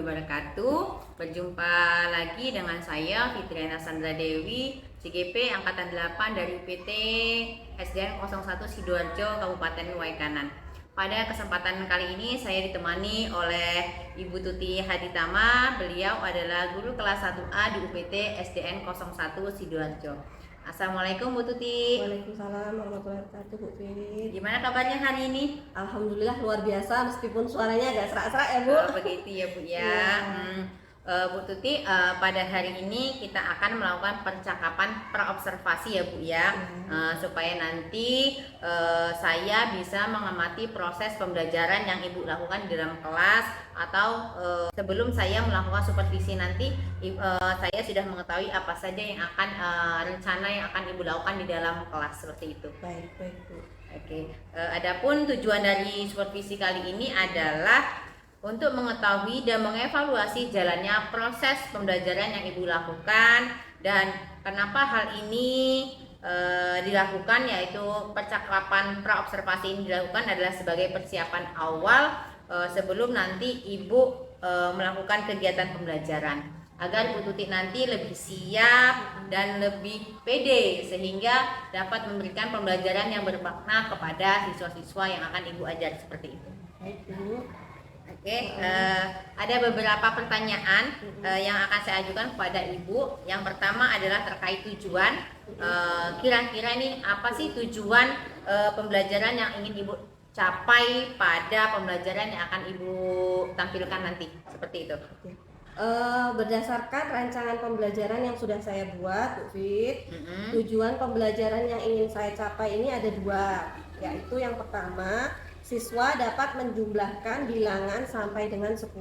wabarakatuh. Berjumpa lagi dengan saya Fitriana Sandra Dewi, CGP Angkatan 8 dari UPT SDN 01 Sidoarjo, Kabupaten Waikanan. Pada kesempatan kali ini saya ditemani oleh Ibu Tuti Haditama. Beliau adalah guru kelas 1A di UPT SDN 01 Sidoarjo. Assalamualaikum Bu Tuti. Waalaikumsalam warahmatullahi wabarakatuh, Bu Fit. Gimana kabarnya hari ini? Alhamdulillah luar biasa, meskipun suaranya agak serak-serak ya Bu. Begitu ya Bu ya. Iya. Bu Tuti, pada hari ini kita akan melakukan percakapan praobservasi ya Bu ya, supaya nanti saya bisa mengamati proses pembelajaran yang Ibu lakukan di dalam kelas, atau sebelum saya melakukan supervisi nanti saya sudah mengetahui apa saja yang akan rencana yang akan Ibu lakukan di dalam kelas, seperti itu. Baik Bu. Oke, adapun tujuan dari supervisi kali ini adalah untuk mengetahui dan mengevaluasi jalannya proses pembelajaran yang Ibu lakukan, dan kenapa hal ini dilakukan, yaitu percakapan praobservasi ini dilakukan adalah sebagai persiapan awal sebelum nanti Ibu melakukan kegiatan pembelajaran, agar Bu Tuti nanti lebih siap dan lebih pede sehingga dapat memberikan pembelajaran yang bermakna kepada siswa-siswa yang akan Ibu ajar, seperti itu. Baik Bu. Oke, ada beberapa pertanyaan yang akan saya ajukan kepada Ibu. Yang pertama adalah terkait tujuan. Kira-kira ini apa sih tujuan pembelajaran yang ingin Ibu capai pada pembelajaran yang akan Ibu tampilkan nanti? Seperti itu. Berdasarkan rancangan pembelajaran yang sudah saya buat, Bu Fit, tujuan pembelajaran yang ingin saya capai ini ada dua, yaitu yang pertama, siswa dapat menjumlahkan bilangan sampai dengan 10.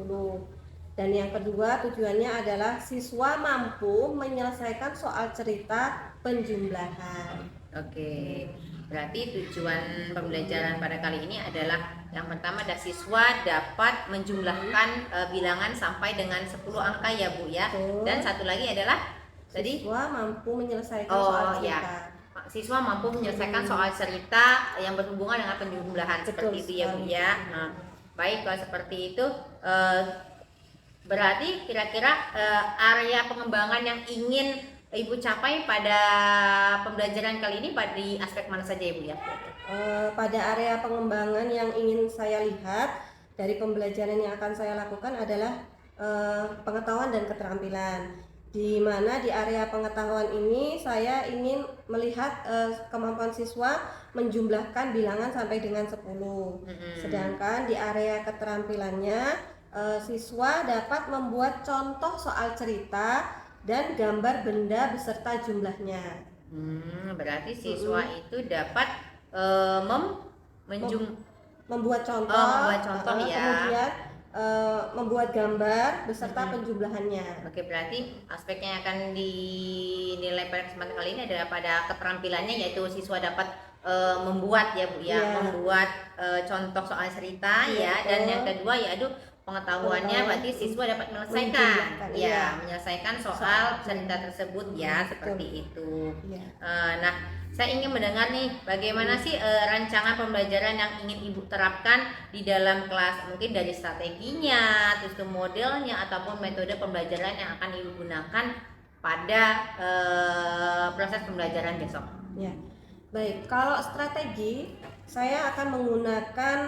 Dan yang kedua, tujuannya adalah siswa mampu menyelesaikan soal cerita penjumlahan. Oke, berarti tujuan pembelajaran pada kali ini adalah yang pertama adalah siswa dapat menjumlahkan bilangan sampai dengan 10 angka ya Bu ya. Betul. Dan satu lagi adalah tadi siswa mampu menyelesaikan soal cerita. Ya. Siswa mampu menyelesaikan soal cerita yang berhubungan dengan penjumlahan. Betul, seperti itu ya Bu ya. Baik, kalau seperti itu berarti kira-kira area pengembangan yang ingin Ibu capai pada pembelajaran kali ini di aspek mana saja ya Bu ya? Pada area pengembangan yang ingin saya lihat dari pembelajaran yang akan saya lakukan adalah pengetahuan dan keterampilan, di mana di area pengetahuan ini saya ingin melihat kemampuan siswa menjumlahkan bilangan sampai dengan 10. Sedangkan di area keterampilannya siswa dapat membuat contoh soal cerita dan gambar benda beserta jumlahnya. Berarti siswa itu dapat membuat contoh, ya. Kemudian membuat gambar beserta penjumlahannya. Oke, berarti aspeknya yang akan dinilai pada kesempatan kali ini adalah pada keterampilannya, yaitu siswa dapat membuat ya Bu ya, membuat contoh soal cerita ya, dan yang kedua yaitu pengetahuannya, berarti siswa dapat menyelesaikan menyelesaikan soal cerita tersebut ya, seperti itu. Nah, saya ingin mendengar nih bagaimana sih rancangan pembelajaran yang ingin Ibu terapkan di dalam kelas, mungkin dari strateginya, terus modelnya, ataupun metode pembelajaran yang akan Ibu gunakan pada proses pembelajaran besok. Ya. Baik, kalau strategi saya akan menggunakan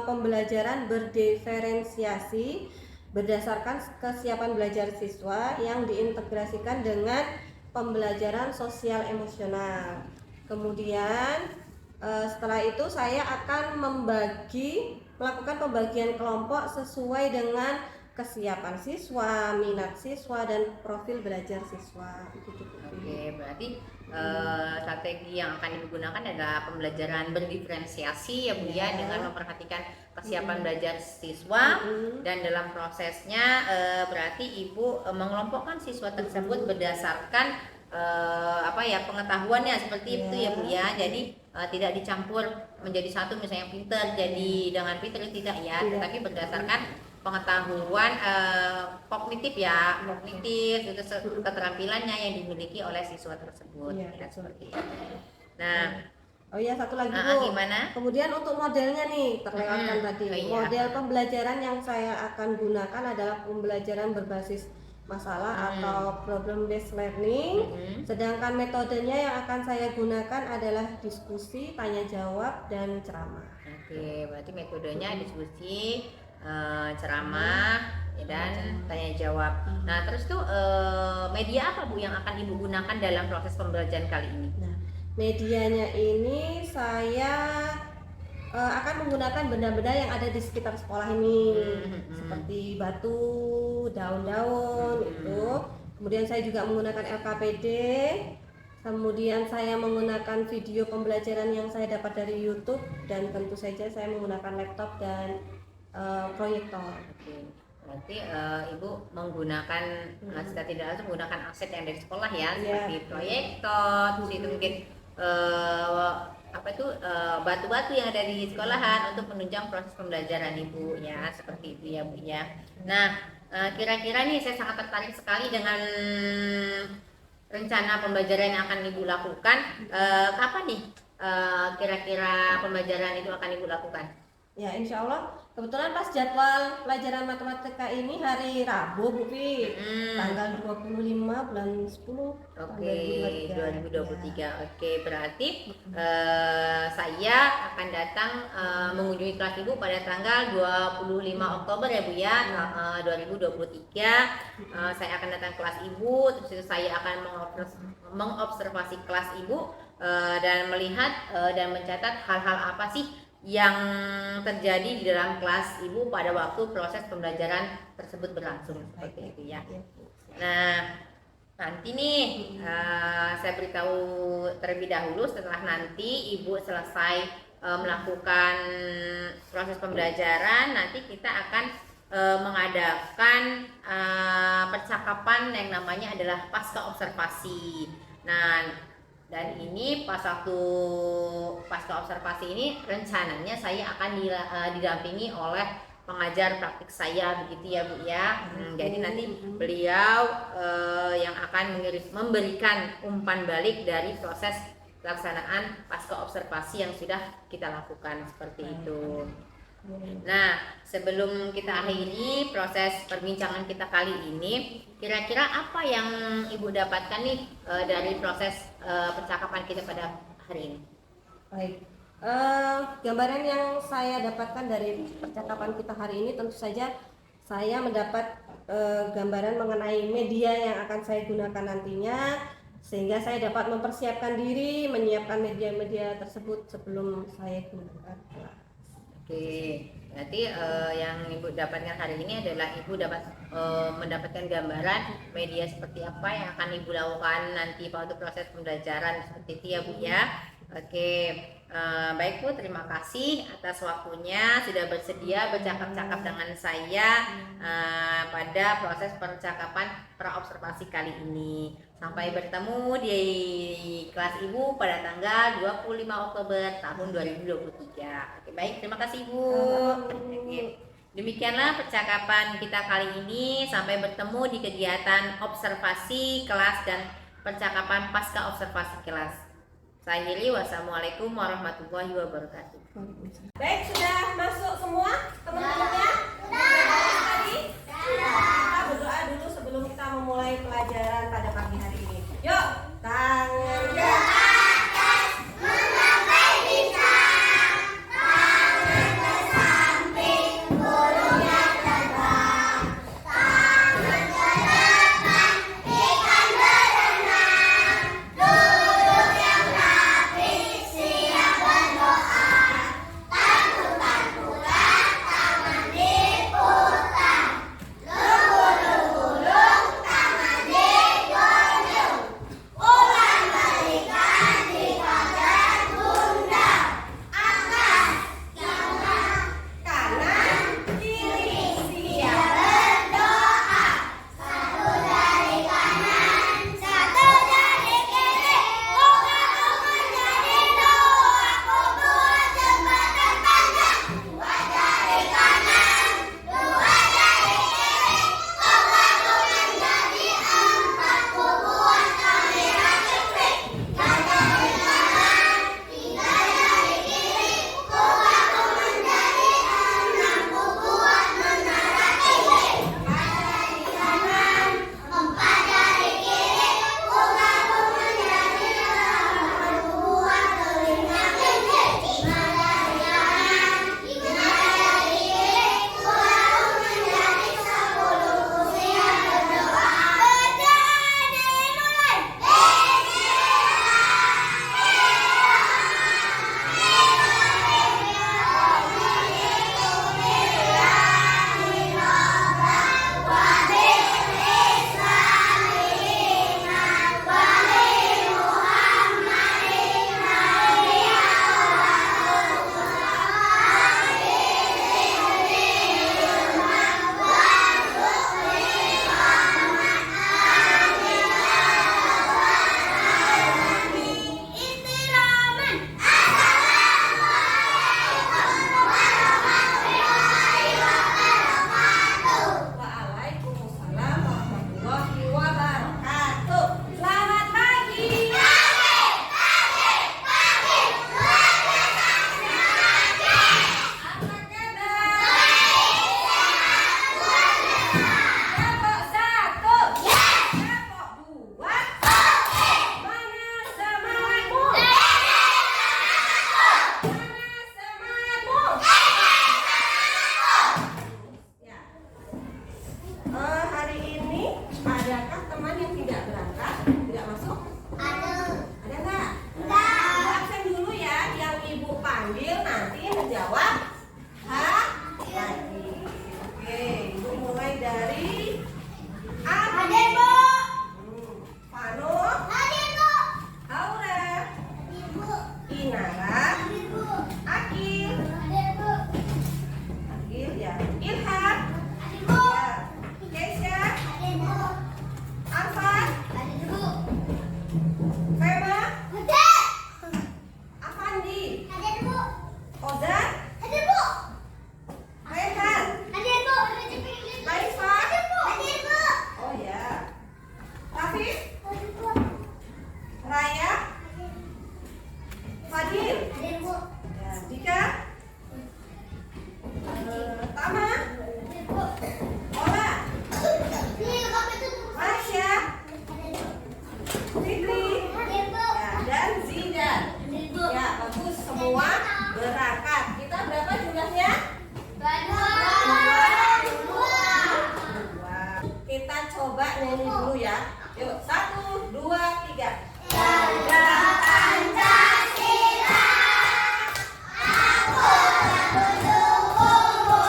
pembelajaran berdiferensiasi berdasarkan kesiapan belajar siswa yang diintegrasikan dengan pembelajaran sosial emosional. Kemudian setelah itu saya akan melakukan pembagian kelompok sesuai dengan kesiapan siswa, minat siswa, dan profil belajar siswa. Oke, berarti strategi yang akan digunakan adalah pembelajaran berdiferensiasi ya Bu ya, dengan memperhatikan kesiapan belajar siswa, dan dalam prosesnya berarti Ibu mengelompokkan siswa tersebut berdasarkan pengetahuannya, seperti itu ya Bu ya. Jadi tidak dicampur menjadi satu, misalnya pinter jadi dengan pinter, tidak ya, tetapi berdasarkan pengetahuan kognitif itu keterampilannya yang dimiliki oleh siswa tersebut. Seperti itu. Nah, Oh iya, satu lagi Bu. Gimana? Kemudian untuk modelnya nih terlewatkan tadi. Oh, iya. Model pembelajaran yang saya akan gunakan adalah pembelajaran berbasis masalah atau problem based learning. Sedangkan metodenya yang akan saya gunakan adalah diskusi, tanya jawab, dan ceramah. Oke, berarti metodenya diskusi, ceramah, ya, dan tanya jawab. Nah, terus tuh media apa Bu yang akan Ibu gunakan dalam proses pembelajaran kali ini? Nah, medianya ini saya akan menggunakan benda-benda yang ada di sekitar sekolah ini, seperti batu, daun-daun itu. Kemudian saya juga menggunakan LKPD. Kemudian saya menggunakan video pembelajaran yang saya dapat dari YouTube, dan tentu saja saya menggunakan laptop dan proyektor. Oke. Berarti Ibu menggunakan secara tidak langsung menggunakan aset yang dari sekolah ya, seperti proyektor, terus itu mungkin batu-batu yang ada di sekolahan untuk menunjang proses pembelajaran Ibu ya, seperti itu ya Bu ya. Nah, kira-kira nih saya sangat tertarik sekali dengan rencana pembelajaran yang akan Ibu lakukan. Kapan nih kira-kira pembelajaran itu akan Ibu lakukan? Ya, insya Allah kebetulan pas jadwal pelajaran matematika ini hari Rabu Bu Pi, tanggal 25 bulan 10 Oke, 2023. Oke, berarti saya akan datang mengunjungi kelas Ibu pada tanggal 25 Oktober ya Bu ya, 2023. Saya akan datang kelas Ibu, terus itu saya akan mengobservasi kelas Ibu dan melihat dan mencatat hal-hal apa sih yang terjadi di dalam kelas Ibu pada waktu proses pembelajaran tersebut berlangsung, seperti itu ya. Nah, nanti nih saya beritahu terlebih dahulu, setelah nanti Ibu selesai melakukan proses pembelajaran, nanti kita akan mengadakan percakapan yang namanya adalah pasca observasi. Nah, dan ini pasca observasi ini rencananya saya akan didampingi oleh pengajar praktik saya, begitu ya Bu ya. Jadi nanti beliau yang akan memberikan umpan balik dari proses pelaksanaan pasca observasi yang sudah kita lakukan, seperti itu. Nah, sebelum kita akhiri proses perbincangan kita kali ini, kira-kira apa yang Ibu dapatkan nih dari proses percakapan kita pada hari ini? Baik, gambaran yang saya dapatkan dari percakapan kita hari ini, tentu saja saya mendapat gambaran mengenai media yang akan saya gunakan nantinya, sehingga saya dapat mempersiapkan diri, menyiapkan media-media tersebut sebelum saya gunakan. Oke, berarti yang Ibu dapatkan hari ini adalah Ibu dapat mendapatkan gambaran media seperti apa yang akan Ibu lakukan nanti pada proses pembelajaran, seperti itu ya Bu ya. Oke, baik Bu, terima kasih atas waktunya sudah bersedia bercakap-cakap dengan saya pada proses percakapan praobservasi kali ini. Sampai bertemu di kelas Ibu pada tanggal 25 Oktober tahun 2023. Oke, baik, terima kasih Ibu. Oke. Demikianlah percakapan kita kali ini. Sampai bertemu di kegiatan observasi kelas dan percakapan pasca observasi kelas. Saya akhiri, wassalamualaikum warahmatullahi wabarakatuh. Baik, sudah masuk semua teman-temannya? Tadi? Kita berdoa dulu sebelum kita memulai pelajaran pada pagi hari ini. Yuk, tangan. coba nyanyi dulu ya. Yuk, 1, 2, 3. Ganda Pancasila, aku pendukungmu,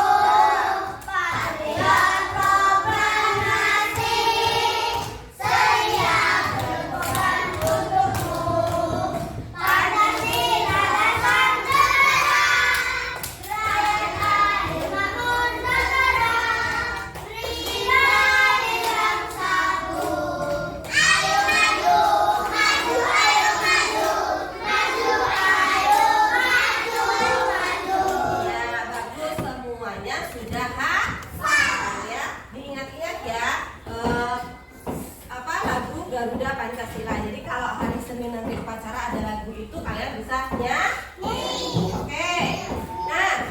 patriot proklamasi, siap berkorban untukmu. Pancasila dasar negara, rakyat dibangun negara, berilah yang satu. Ayo maju, maju, ayo maju, maju, ayo maju, maju. Ya, bagus, semuanya sudah hafal ya. Diingat-ingat ya, lagu Garuda Pancasila. Jadi kalau hari Senin nanti upacara ada lagu itu, kalian bisa nyanyi. Oke. Nah,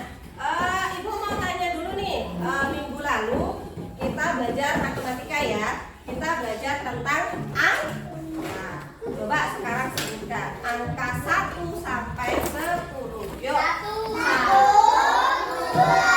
Ibu mau tanya dulu nih. Minggu lalu kita belajar matematika ya. Kita belajar tentang angka. Coba sekarang sebutkan angka 1 sampai 10. Yuk. 1, 2,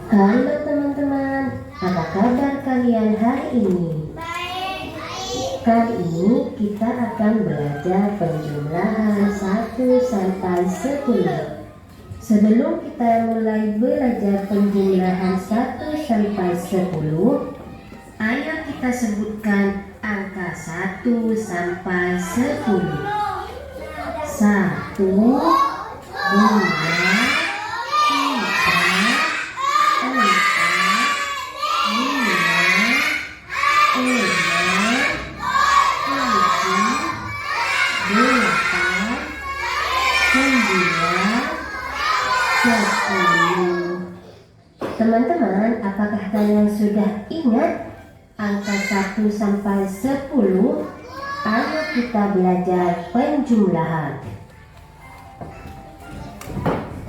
Halo teman-teman, apa kabar kalian hari ini? Kali ini kita akan belajar penjumlahan 1 sampai 10. Sebelum kita mulai belajar penjumlahan 1 sampai 10, ayo kita sebutkan angka 1 sampai 10. 1, 2, 10. Teman-teman, apakah kalian sudah ingat angka 1 sampai 10? Ayo kita belajar penjumlahan.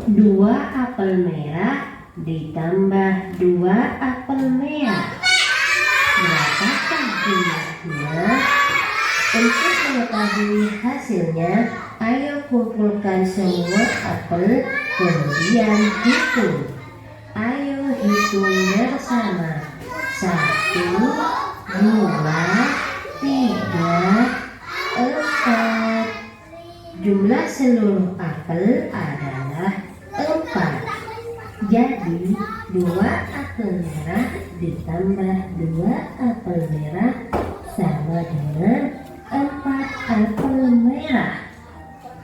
2 apel merah ditambah 2 apel merah. Berapakah jumlahnya? Untuk mengetahui hasilnya, ayo kumpulkan semua apel, kemudian hitung. Ayo hitung bersama. 1, 2, 3, 4. Jumlah seluruh apel adalah 4. Jadi 2 apel merah ditambah 2 apel merah sama dengan 4 apel merah.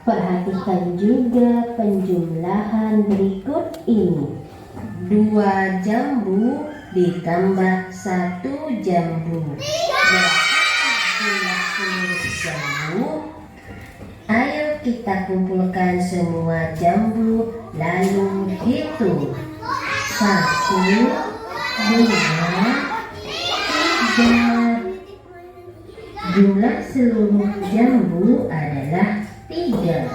Perhatikan juga penjumlahan berikut ini. 2 jambu ditambah 1 jambu. Berapakah jumlah seluruh jambu? Ayo kita kumpulkan semua jambu lalu hitung. 1, 2, 3. Jumlah seluruh jambu adalah 3.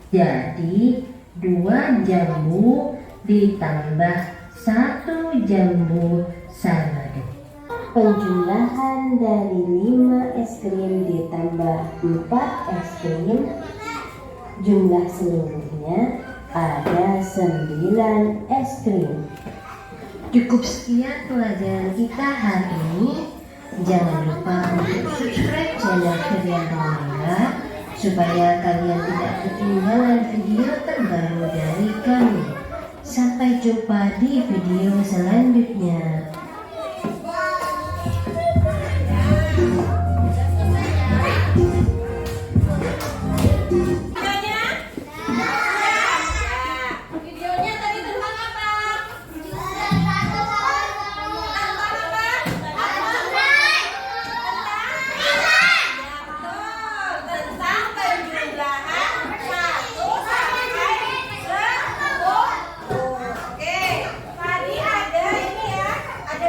Jadi 2 jambu ditambah 1 jambu sama dengan. Penjumlahan dari 5 es krim ditambah 4 es krim, jumlah seluruhnya ada 9 es krim. Cukup sekian pelajaran kita hari ini. Jangan lupa untuk subscribe channel Kalian Bangga supaya kalian tidak ketinggalan video terbaru dari kami. Sampai jumpa di video selanjutnya. Videonya tadi tentang apa? Tentang penjumlahan 1 sampai 10. Oke, tadi ada ini ya, ada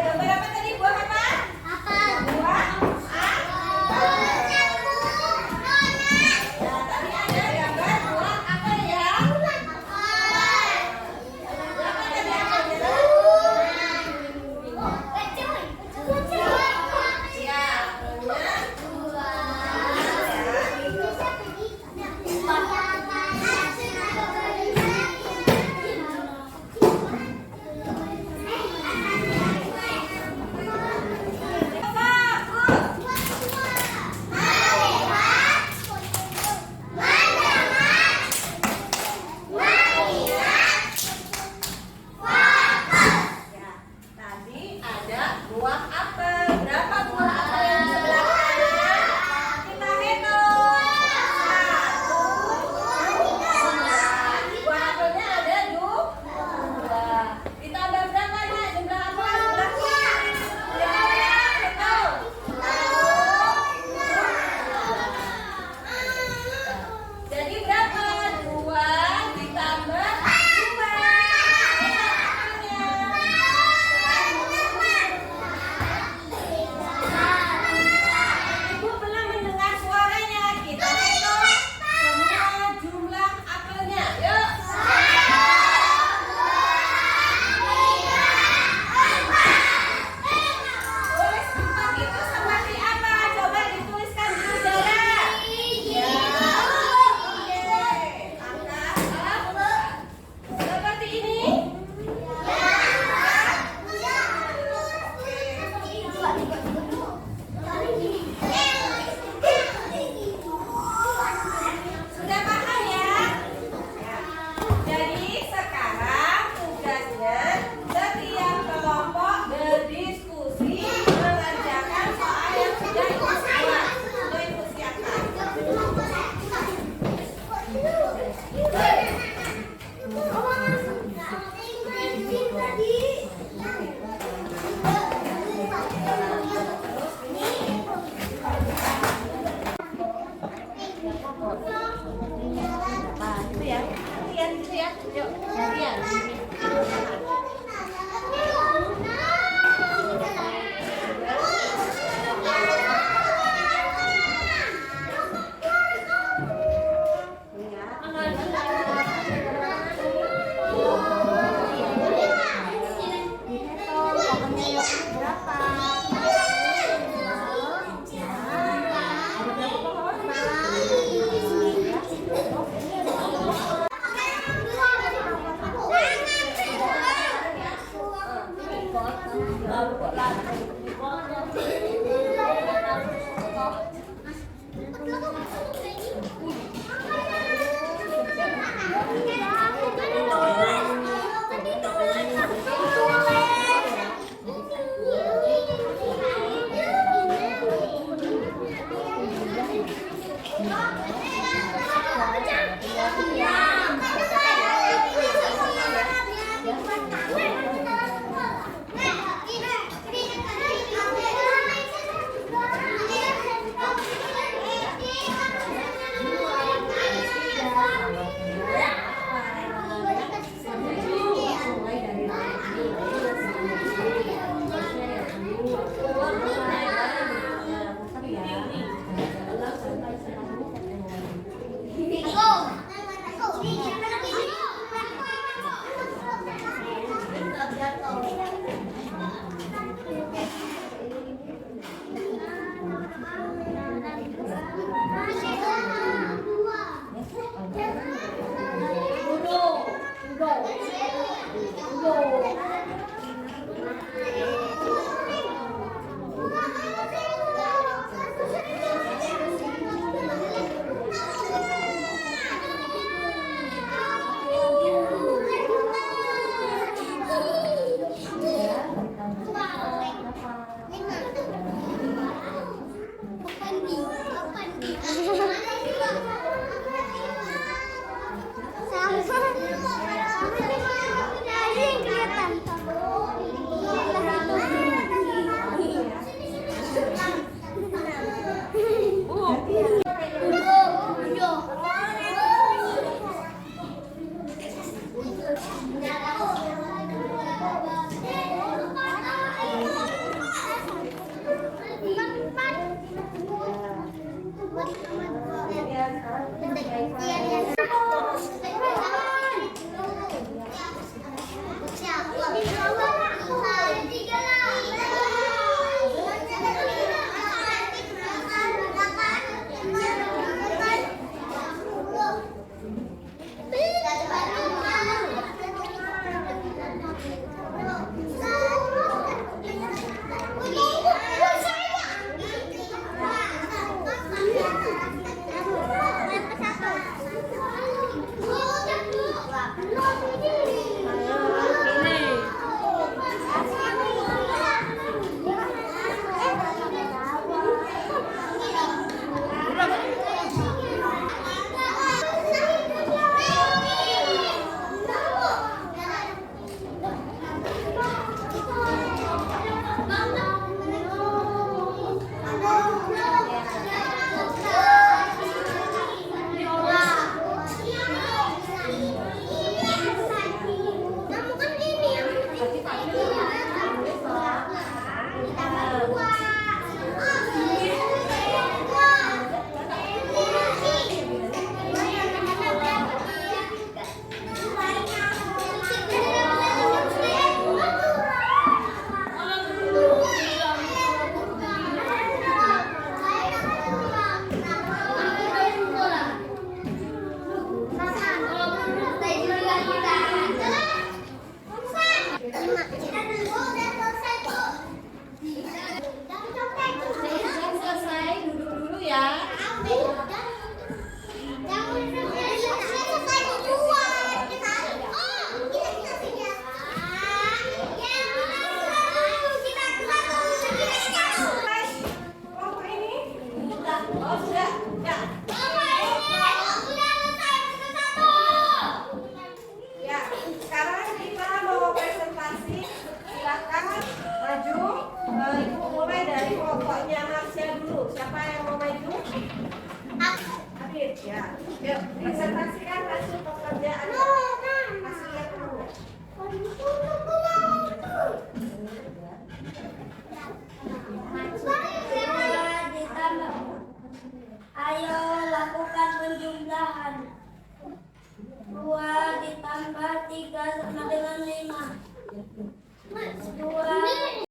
Ya, yuk presentasikan hasil pekerjaan. Hasilnya dulu. Ayo lakukan penjumlahan. 2 ditambah 3 sama dengan 5. 2.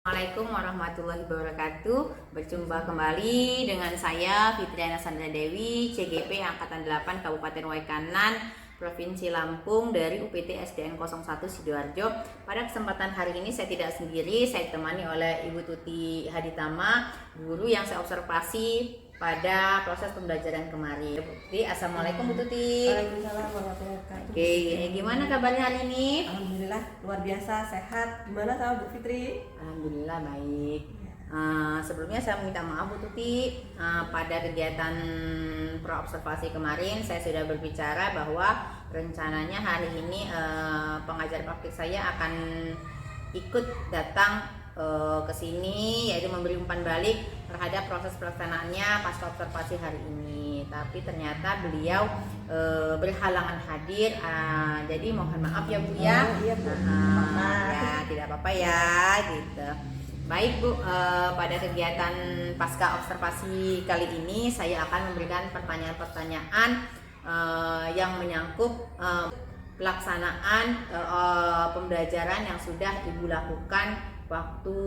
Assalamualaikum warahmatullahi wabarakatuh. Berjumpa kembali dengan saya Fitriana Sandra Dewi, CGP Angkatan 8 Kabupaten Waikanan, Provinsi Lampung dari UPT SDN 01 Sidoarjo. Pada kesempatan hari ini saya tidak sendiri, saya ditemani oleh Ibu Tuti Haditama, guru yang saya observasi pada proses pembelajaran kemarin. Bu Tuti, assalamualaikum Bu Tuti. Waalaikumsalam warahmatullahi wabarakatuh. Oke, gimana kabarnya hari ini? Alhamdulillah luar biasa sehat. Gimana sama Bu Fitri? Alhamdulillah baik. Sebelumnya saya minta maaf Bu Tuti, pada kegiatan pro-observasi kemarin saya sudah berbicara bahwa rencananya hari ini pengajar praktik saya akan ikut datang ke sini, yaitu memberi umpan balik terhadap proses pelaksanaannya pasca observasi hari ini. Tapi ternyata beliau berhalangan hadir, jadi mohon maaf ya Bu ya. Iya Bu. Ya tidak apa-apa ya gitu. Baik Bu, pada kegiatan pasca observasi kali ini saya akan memberikan pertanyaan-pertanyaan yang menyangkut pelaksanaan pembelajaran yang sudah Ibu lakukan waktu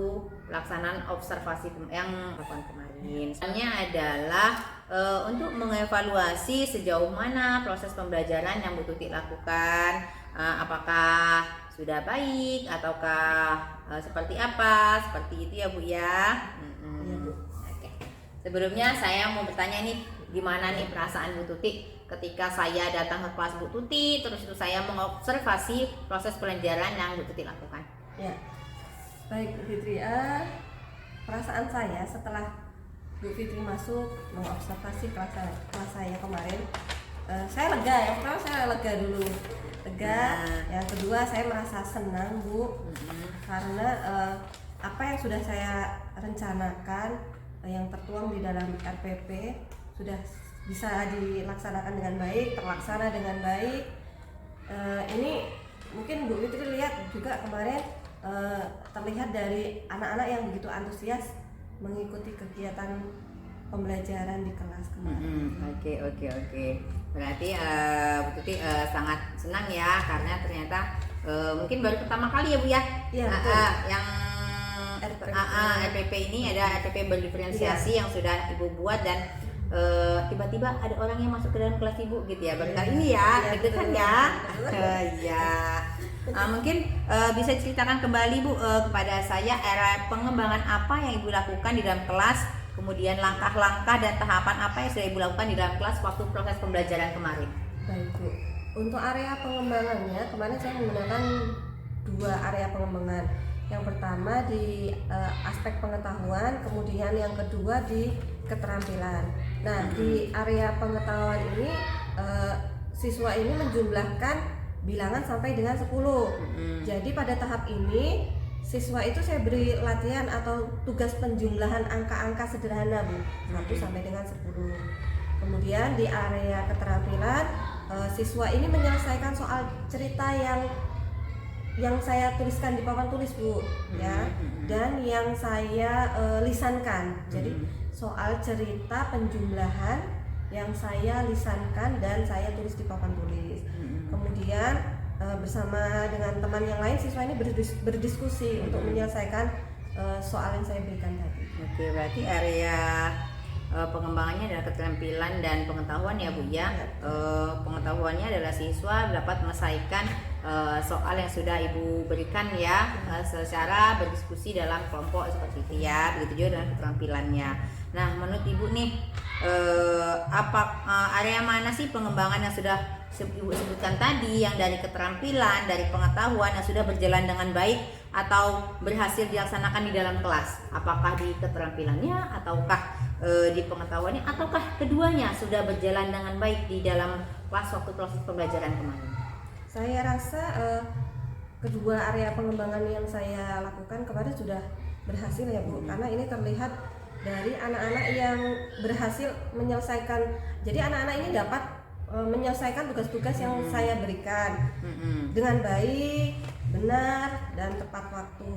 pelaksanaan observasi yang kemarin. Soalnya adalah untuk mengevaluasi sejauh mana proses pembelajaran yang Bu Tuti lakukan, apakah sudah baik ataukah seperti apa, seperti itu ya Bu ya. Oke. Sebelumnya saya mau bertanya nih, gimana nih perasaan Bu Tuti ketika saya datang ke kelas Bu Tuti, terus itu saya mengobservasi proses pelajaran yang Bu Tuti lakukan? Ya. Baik Bu Fitri, perasaan saya setelah Bu Fitri masuk mengobservasi kelas saya kemarin, saya lega. Yang pertama saya lega dulu, Yang kedua saya merasa senang Bu, karena apa yang sudah saya rencanakan yang tertuang di dalam RPP sudah bisa dilaksanakan dengan baik, terlaksana dengan baik. Ini mungkin Bu Fitri lihat juga kemarin, terlihat dari anak-anak yang begitu antusias mengikuti kegiatan pembelajaran di kelas kemarin. Oke. Berarti Bu Tuti sangat senang ya, karena ternyata mungkin baru pertama kali ya Bu ya. Iya, yang RPP ini ada RPP berdiferensiasi yang sudah Ibu buat, dan tiba-tiba ada orang yang masuk ke dalam kelas Ibu gitu ya, baru kali ini ya, gitu kan ya. Iya. Mungkin bisa ceritakan kembali Bu kepada saya era pengembangan apa yang Ibu lakukan di dalam kelas, kemudian langkah-langkah dan tahapan apa yang sudah Ibu lakukan di dalam kelas waktu proses pembelajaran kemarin. Baik Bu, untuk area pengembangannya kemarin saya menggunakan 2 area pengembangan. Yang pertama di aspek pengetahuan, kemudian yang kedua di keterampilan. Nah, di area pengetahuan ini siswa ini menjumlahkan bilangan sampai dengan 10. Jadi pada tahap ini siswa itu saya beri latihan atau tugas penjumlahan angka-angka sederhana Bu, 1 sampai dengan 10. Kemudian di area keterampilan siswa ini menyelesaikan soal cerita yang saya tuliskan di papan tulis Bu, ya, dan yang saya lisankan. Jadi soal cerita penjumlahan yang saya lisankan dan saya tulis di papan tulis. Kemudian bersama dengan teman yang lain siswa ini berdiskusi untuk menyelesaikan soal yang saya berikan tadi. Oke, berarti area pengembangannya adalah keterampilan dan pengetahuan ya Bu ya. Pengetahuannya adalah siswa dapat menyelesaikan soal yang sudah Ibu berikan ya, secara berdiskusi dalam kelompok seperti itu ya. Begitu juga dengan keterampilannya. Nah, menurut Ibu nih, area mana sih pengembangan yang sudah Ibu sebutkan tadi, yang dari keterampilan, dari pengetahuan yang sudah berjalan dengan baik atau berhasil dilaksanakan di dalam kelas? Apakah di keterampilannya ataukah di pengetahuannya, ataukah keduanya sudah berjalan dengan baik di dalam kelas waktu proses pembelajaran kemarin? Saya rasa kedua area pengembangan yang saya lakukan kemarin sudah berhasil ya Bu, karena ini terlihat dari anak-anak yang berhasil menyelesaikan. Jadi anak-anak ini dapat menyelesaikan tugas-tugas yang saya berikan dengan baik, benar, dan tepat waktu.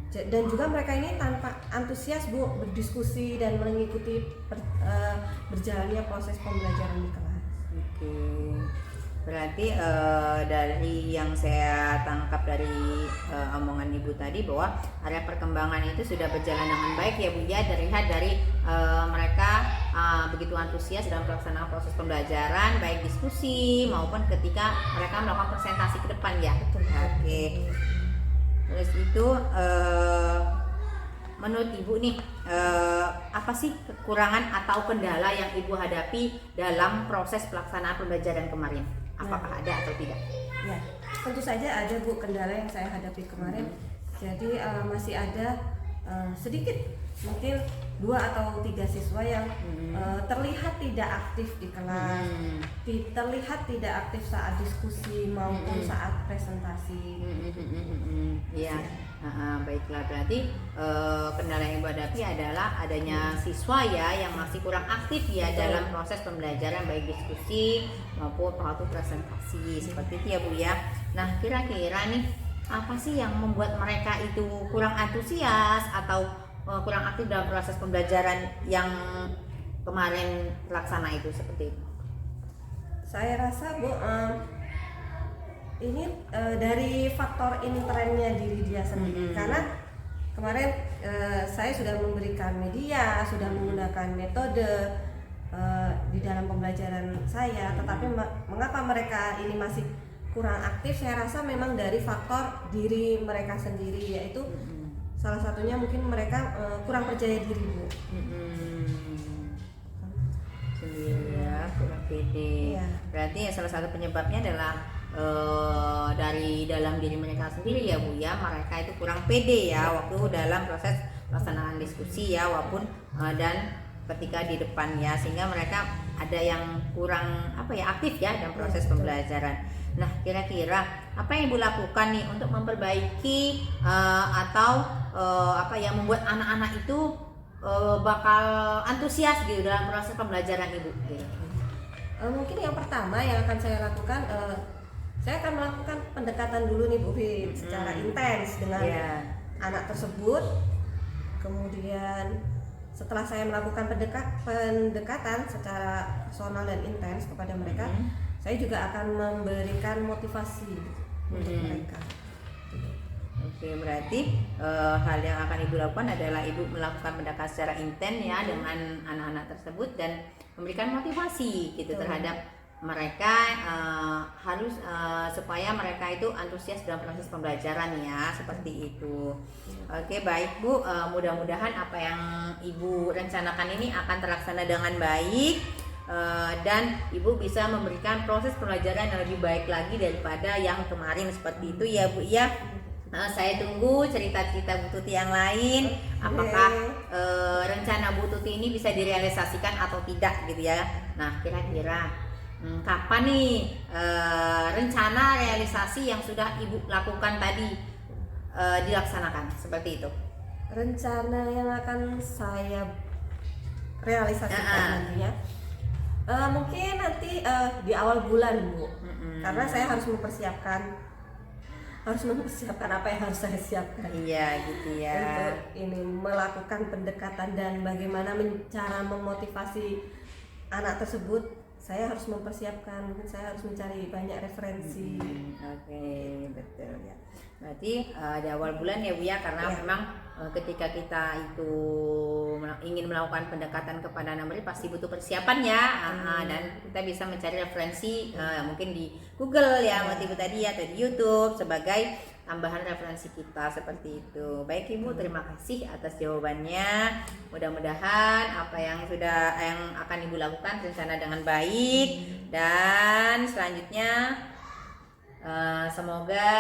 Dan juga mereka ini tanpa antusias Bu berdiskusi dan mengikuti berjalannya proses pembelajaran di kelas. Oke. Berarti dari yang saya tangkap dari omongan Ibu tadi bahwa area perkembangan itu sudah berjalan dengan baik ya Bu ya, terlihat dari mereka begitu antusias dalam pelaksanaan proses pembelajaran, baik diskusi maupun ketika mereka melakukan presentasi ke depan ya. Oke. Terus itu menurut Ibu nih apa sih kekurangan atau kendala yang Ibu hadapi dalam proses pelaksanaan pembelajaran kemarin? Apakah ada atau tidak? Ya, tentu saja ada Bu kendala yang saya hadapi kemarin. Jadi masih ada sedikit mungkin 2 atau 3 siswa yang terlihat tidak aktif di kelas, terlihat tidak aktif saat diskusi maupun saat presentasi. Iya. Baiklah, berarti kendala yang Ibu hadapi adalah adanya siswa ya yang masih kurang aktif ya dalam proses pembelajaran baik diskusi maupun waktu presentasi seperti itu ya Bu ya. Nah, kira-kira nih apa sih yang membuat mereka itu kurang antusias atau kurang aktif dalam proses pembelajaran yang kemarin terlaksana itu seperti itu? Saya rasa Bu ini dari faktor internnya diri dia sendiri, karena kemarin saya sudah memberikan media, sudah menggunakan metode di dalam pembelajaran saya, tetapi mengapa mereka ini masih kurang aktif? Saya rasa memang dari faktor diri mereka sendiri, yaitu salah satunya mungkin mereka kurang percaya diri Bu. Sendiri ya, kurang pede. Iya. Berarti ya salah satu penyebabnya adalah dari dalam diri mereka sendiri ya Bu ya, mereka itu kurang pede ya waktu dalam proses pelaksanaan diskusi ya walaupun dan ketika di depan ya, sehingga mereka ada yang kurang aktif ya dalam proses pembelajaran. Nah, kira-kira apa yang Ibu lakukan nih untuk memperbaiki atau yang membuat anak-anak itu bakal antusias gitu dalam proses pembelajaran Ibu? Mungkin yang pertama yang akan saya lakukan, saya akan melakukan pendekatan dulu nih Bu Fit, secara intens dengan anak tersebut. Kemudian setelah saya melakukan pendekatan secara personal dan intens kepada mereka, saya juga akan memberikan motivasi untuk mereka. Oke, berarti hal yang akan Ibu lakukan adalah Ibu melakukan pendekatan secara intens ya dengan anak-anak tersebut dan memberikan motivasi gitu terhadap mereka harus supaya mereka itu antusias dalam proses pembelajaran ya, seperti itu. Oke, baik Bu, mudah-mudahan apa yang Ibu rencanakan ini akan terlaksana dengan baik dan Ibu bisa memberikan proses pembelajaran yang lebih baik lagi daripada yang kemarin seperti itu ya Bu ya. Saya tunggu cerita-cerita Bu Tuti yang lain. Apakah rencana Bu Tuti ini bisa direalisasikan atau tidak gitu ya. Nah, kira-kira kapan nih rencana realisasi yang sudah Ibu lakukan tadi dilaksanakan seperti itu? Rencana yang akan saya realisasikan nantinya mungkin nanti di awal bulan Bu, karena saya harus mempersiapkan apa yang harus saya siapkan. Iya gitu ya. Untuk ini melakukan pendekatan dan bagaimana cara memotivasi anak tersebut. Saya harus mempersiapkan, mungkin saya harus mencari banyak referensi. Oke, betul ya. Berarti di awal bulan ya Bu ya, karena memang ketika kita itu ingin melakukan pendekatan kepada anak murid pasti butuh persiapan ya, dan kita bisa mencari referensi mungkin di Google ya, motif tadi atau di YouTube sebagai tambahan referensi kita seperti itu. Baik Ibu, terima kasih atas jawabannya. Mudah-mudahan apa yang akan Ibu lakukan rencana dengan baik, dan selanjutnya semoga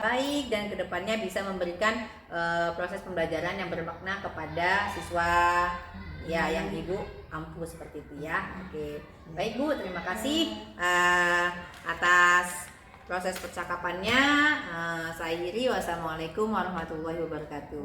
baik dan kedepannya bisa memberikan proses pembelajaran yang bermakna kepada siswa ya yang Ibu ampuh seperti itu ya. Oke, baik Bu, terima kasih atas proses percakapannya. Saya Iri, wassalamualaikum warahmatullahi wabarakatuh.